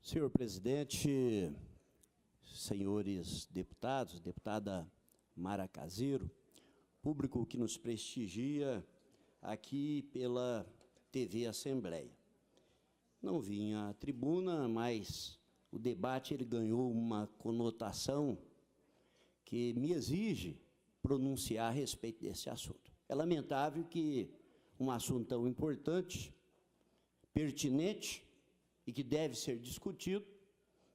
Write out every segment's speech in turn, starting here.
Senhor presidente, senhores deputados, deputada Mara Caseiro, público que nos prestigia aqui pela TV Assembleia. Não vim à tribuna, mas o debate ele ganhou uma conotação que me exige pronunciar a respeito desse assunto. É lamentável que um assunto tão importante, pertinente e que deve ser discutido,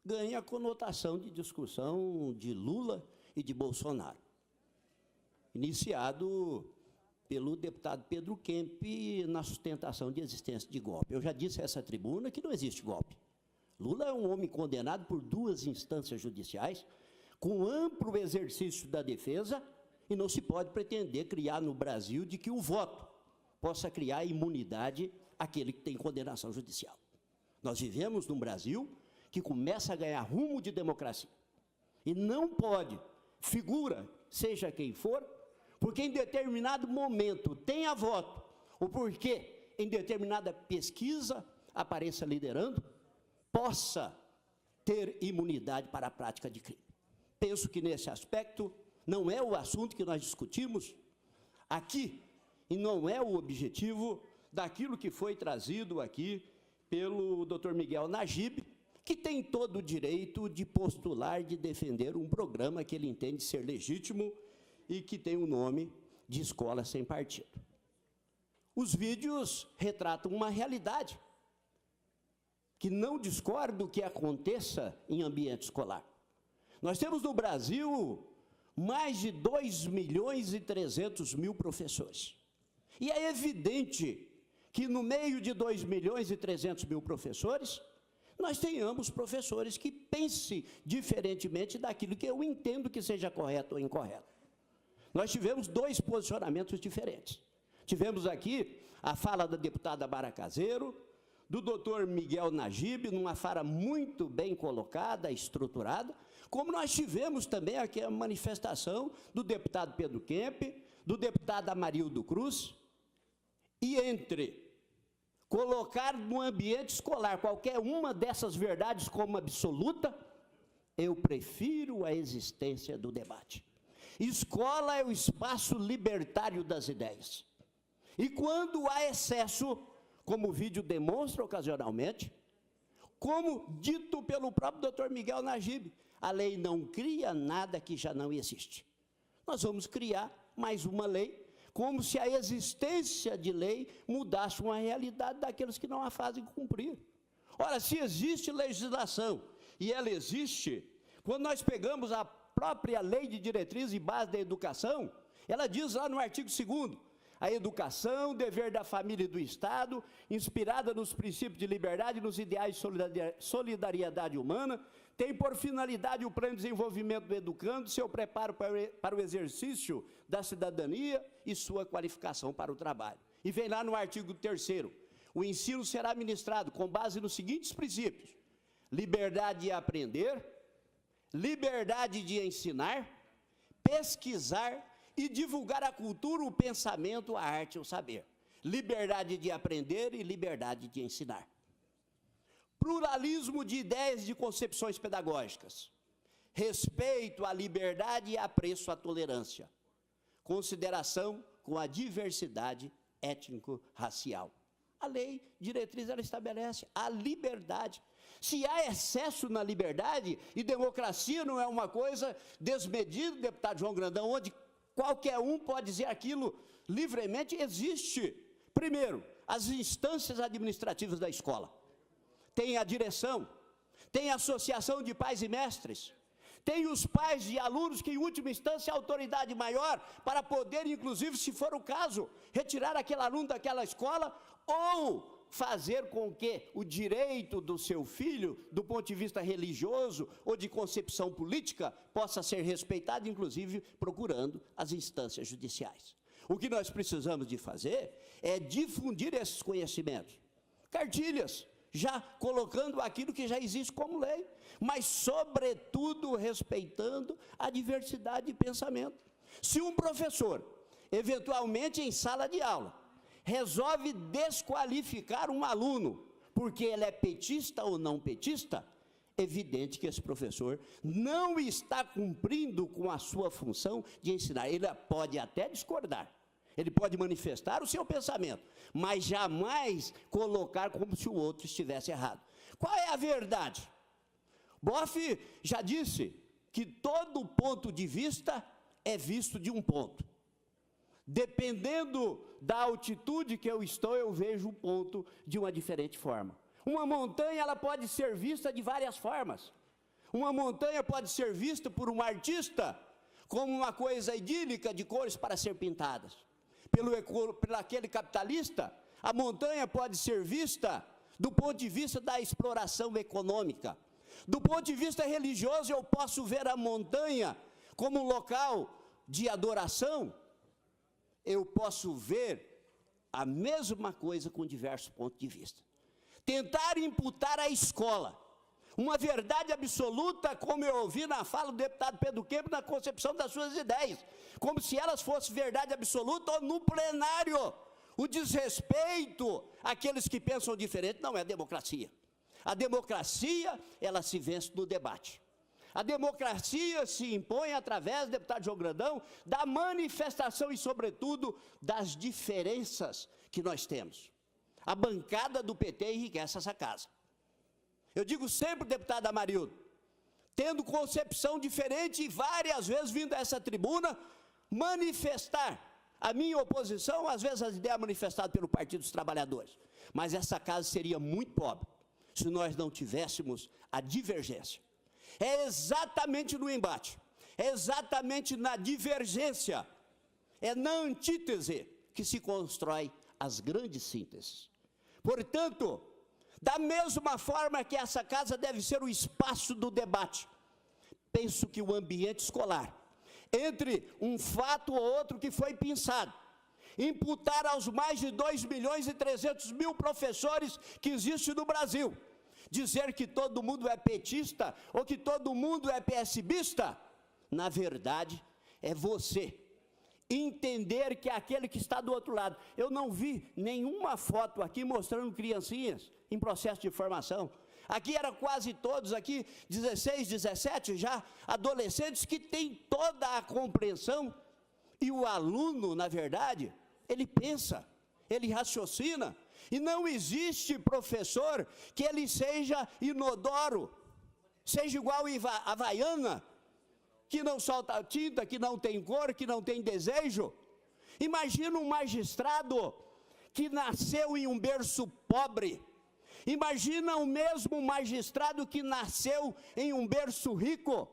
ganhe a conotação de discussão de Lula e de Bolsonaro, iniciado pelo deputado Pedro Kemp na sustentação de existência de golpe. Eu já disse a essa tribuna que não existe golpe. Lula é um homem condenado por 2 instâncias judiciais, com amplo exercício da defesa, e não se pode pretender criar no Brasil de que o voto possa criar imunidade àquele que tem condenação judicial. Nós vivemos num Brasil que começa a ganhar rumo de democracia. E não pode, figura, seja quem for, porque em determinado momento tenha voto, ou porque em determinada pesquisa apareça liderando, possa ter imunidade para a prática de crime. Penso que nesse aspecto não é o assunto que nós discutimos aqui, e não é o objetivo daquilo que foi trazido aqui pelo Dr. Miguel Najib, que tem todo o direito de postular, de defender um programa que ele entende ser legítimo e que tem o nome de Escola Sem Partido. Os vídeos retratam uma realidade que não discordo que aconteça em ambiente escolar. Nós temos no Brasil mais de 2.300.000 professores. E é evidente que no meio de 2.300.000 professores, nós tenhamos professores que pensem diferentemente daquilo que eu entendo que seja correto ou incorreto. Nós tivemos 2 posicionamentos diferentes. Tivemos aqui a fala da deputada Mara Caseiro, do doutor Miguel Najib, numa fala muito bem colocada, estruturada, como nós tivemos também aqui a manifestação do deputado Pedro Kemp, do deputado Amarildo Cruz, e entre colocar no ambiente escolar qualquer uma dessas verdades como absoluta, eu prefiro a existência do debate. Escola é o espaço libertário das ideias. E quando há excesso, como o vídeo demonstra ocasionalmente, como dito pelo próprio Dr. Miguel Najib, a lei não cria nada que já não existe. Nós vamos criar mais uma lei, como se a existência de lei mudasse uma realidade daqueles que não a fazem cumprir. Ora, se existe legislação, e ela existe, quando nós pegamos a própria Lei de Diretriz e Base da Educação, ela diz lá no artigo 2º, a educação, dever da família e do Estado, inspirada nos princípios de liberdade e nos ideais de solidariedade humana, tem por finalidade o pleno desenvolvimento do educando, seu preparo para o exercício da cidadania e sua qualificação para o trabalho. E vem lá no artigo 3º, o ensino será ministrado com base nos seguintes princípios: liberdade de aprender, liberdade de ensinar, pesquisar e divulgar a cultura, o pensamento, a arte e o saber. Liberdade de aprender e liberdade de ensinar. Pluralismo de ideias e de concepções pedagógicas. Respeito à liberdade e apreço à tolerância. Consideração com a diversidade étnico-racial. A lei diretriz ela estabelece a liberdade. Se há excesso na liberdade, e democracia não é uma coisa desmedida, deputado João Grandão, onde qualquer um pode dizer aquilo livremente, existe. Primeiro, as instâncias administrativas da escola. Tem a direção, tem a associação de pais e mestres, tem os pais e alunos que, em última instância, a autoridade maior para poder, inclusive, se for o caso, retirar aquele aluno daquela escola ou fazer com que o direito do seu filho, do ponto de vista religioso ou de concepção política, possa ser respeitado, inclusive procurando as instâncias judiciais. O que nós precisamos de fazer é difundir esses conhecimentos. Cartilhas, já colocando aquilo que já existe como lei, mas, sobretudo, respeitando a diversidade de pensamento. Se um professor, eventualmente em sala de aula, resolve desqualificar um aluno, porque ele é petista ou não petista, evidente que esse professor não está cumprindo com a sua função de ensinar. Ele pode até discordar, ele pode manifestar o seu pensamento, mas jamais colocar como se o outro estivesse errado. Qual é a verdade? Boff já disse que todo ponto de vista é visto de um ponto. Dependendo da altitude que eu estou, eu vejo o ponto de uma diferente forma. Uma montanha, ela pode ser vista de várias formas. Uma montanha pode ser vista por um artista como uma coisa idílica de cores para ser pintadas. Pelo aquele capitalista, a montanha pode ser vista do ponto de vista da exploração econômica. Do ponto de vista religioso, eu posso ver a montanha como um local de adoração. Eu posso ver a mesma coisa com diversos pontos de vista. Tentar imputar à escola uma verdade absoluta, como eu ouvi na fala do deputado Pedro Kemp, na concepção das suas ideias, como se elas fossem verdade absoluta, ou no plenário, o desrespeito àqueles que pensam diferente, não é democracia. A democracia, ela se vence no debate. A democracia se impõe através, deputado João Grandão, da manifestação e, sobretudo, das diferenças que nós temos. A bancada do PT enriquece essa casa. Eu digo sempre, deputado Amarildo, tendo concepção diferente e várias vezes vindo a essa tribuna, manifestar a minha oposição, às vezes as ideias manifestadas pelo Partido dos Trabalhadores. Mas essa casa seria muito pobre se nós não tivéssemos a divergência. É exatamente no embate, é exatamente na divergência, é na antítese que se constrói as grandes sínteses. Portanto, da mesma forma que essa casa deve ser o espaço do debate, penso que o ambiente escolar, entre um fato ou outro que foi pensado, imputar aos mais de 2.300.000 professores que existem no Brasil, dizer que todo mundo é petista ou que todo mundo é PSBista, na verdade, é você entender que aquele que está do outro lado. Eu não vi nenhuma foto aqui mostrando criancinhas em processo de formação. Aqui eram quase todos, aqui 16, 17 já, adolescentes que têm toda a compreensão. E o aluno, na verdade, ele pensa, ele raciocina. E não existe professor que ele seja inodoro, seja igual a Havaiana, que não solta tinta, que não tem cor, que não tem desejo. Imagina um magistrado que nasceu em um berço pobre. Imagina o mesmo magistrado que nasceu em um berço rico.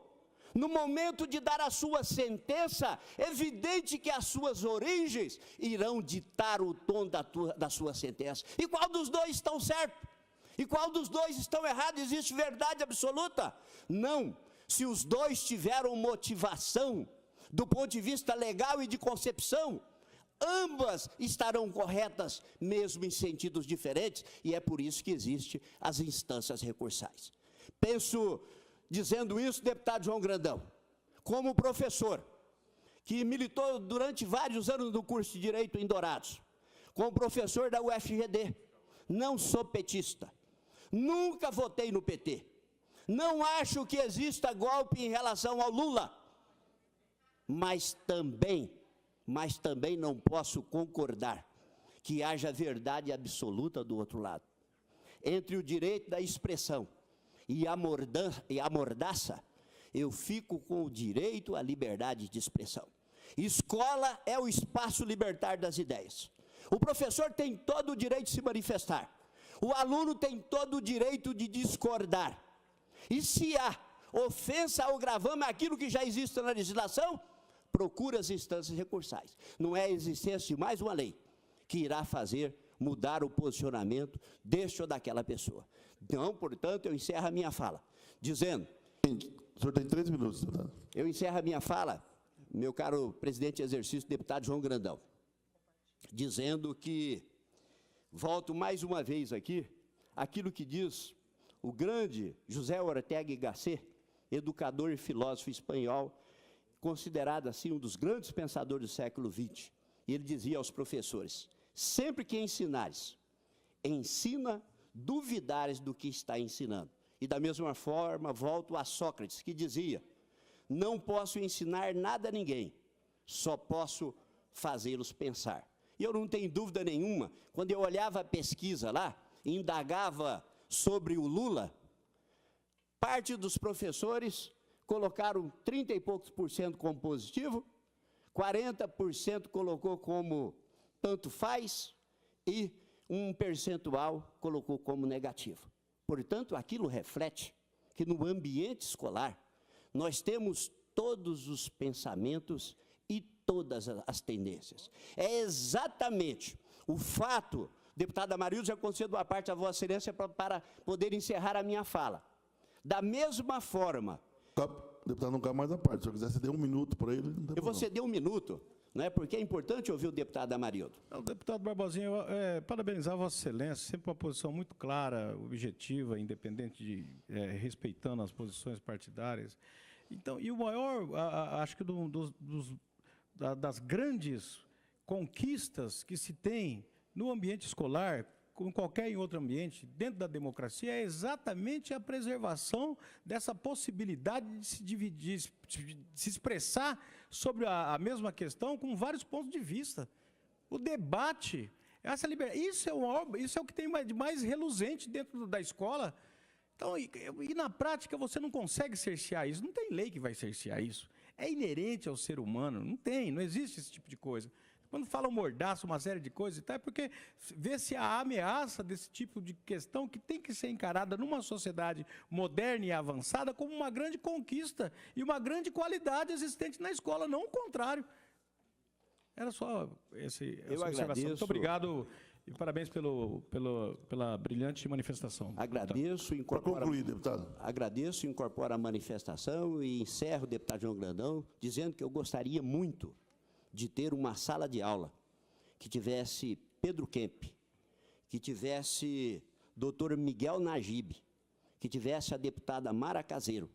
No momento de dar a sua sentença, é evidente que as suas origens irão ditar o tom da sua sentença. E qual dos dois estão certo? E qual dos dois estão errados? Existe verdade absoluta? Não. Se os dois tiveram motivação, do ponto de vista legal e de concepção, ambas estarão corretas, mesmo em sentidos diferentes, e é por isso que existem as instâncias recursais. Penso, dizendo isso, deputado João Grandão, como professor, que militou durante vários anos no curso de Direito em Dourados, como professor da UFGD, não sou petista, nunca votei no PT, não acho que exista golpe em relação ao Lula, mas também não posso concordar que haja verdade absoluta do outro lado. Entre o direito da expressão e a mordaça, eu fico com o direito à liberdade de expressão. Escola é o espaço libertar das ideias. O professor tem todo o direito de se manifestar. O aluno tem todo o direito de discordar. E se há ofensa ou gravame aquilo que já existe na legislação, procura as instâncias recursais. Não é a existência de mais uma lei que irá fazer mudar o posicionamento deste ou daquela pessoa. Então, portanto, eu encerro a minha fala, dizendo... O senhor tem 3 minutos, deputado. Eu encerro a minha fala, meu caro presidente de exercício, deputado João Grandão, dizendo que, volto mais uma vez aqui, aquilo que diz o grande José Ortega y Gasset, educador e filósofo espanhol, considerado assim um dos grandes pensadores do século XX. E ele dizia aos professores: sempre que ensinares, ensina duvidares do que está ensinando. E da mesma forma, volto a Sócrates, que dizia: não posso ensinar nada a ninguém, só posso fazê-los pensar. E eu não tenho dúvida nenhuma, quando eu olhava a pesquisa lá, e indagava sobre o Lula, parte dos professores colocaram 30 e poucos por cento como positivo, 40% colocou como tanto faz, e um percentual colocou como negativo. Portanto, aquilo reflete que no ambiente escolar nós temos todos os pensamentos e todas as tendências. É exatamente o fato, deputada Amarildo, já concedo a parte a Vossa Excelência para poder encerrar a minha fala. Da mesma forma... Deputado, não cabe mais a parte. Se eu quiser ceder 1 minuto para ele, não tem Eu vou ceder 1 minuto, não é? Porque é importante ouvir o deputado Amarildo. O deputado Barbosinha, parabenizar a Vossa Excelência, sempre uma posição muito clara, objetiva, independente respeitando as posições partidárias. Então, e o maior, acho que das grandes conquistas que se tem no ambiente escolar, como qualquer outro ambiente, dentro da democracia, é exatamente a preservação dessa possibilidade de se dividir, de se expressar sobre a mesma questão com vários pontos de vista. O debate, essa liberdade, isso é o que tem de mais reluzente dentro da escola. Então, e na prática você não consegue cercear isso, não tem lei que vai cercear isso. É inerente ao ser humano, não existe esse tipo de coisa. Quando falam mordaço, uma série de coisas e tal, é porque vê-se a ameaça desse tipo de questão que tem que ser encarada numa sociedade moderna e avançada como uma grande conquista e uma grande qualidade existente na escola, não o contrário. Era só essa observação. Muito obrigado e parabéns pela brilhante manifestação. Agradeço, Para concluir, deputado. Agradeço, incorporo a manifestação e encerro, deputado João Grandão, dizendo que eu gostaria muito de ter uma sala de aula que tivesse Pedro Kemp, que tivesse doutor Miguel Najib, que tivesse a deputada Mara Caseiro,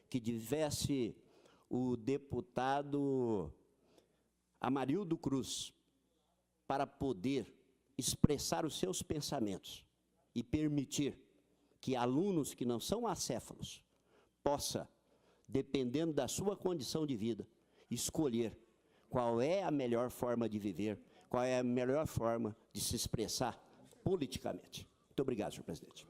que tivesse o deputado Amarildo Cruz, para poder expressar os seus pensamentos e permitir que alunos que não são acéfalos possa, dependendo da sua condição de vida, escolher qual é a melhor forma de viver, qual é a melhor forma de se expressar politicamente. Muito obrigado, senhor presidente.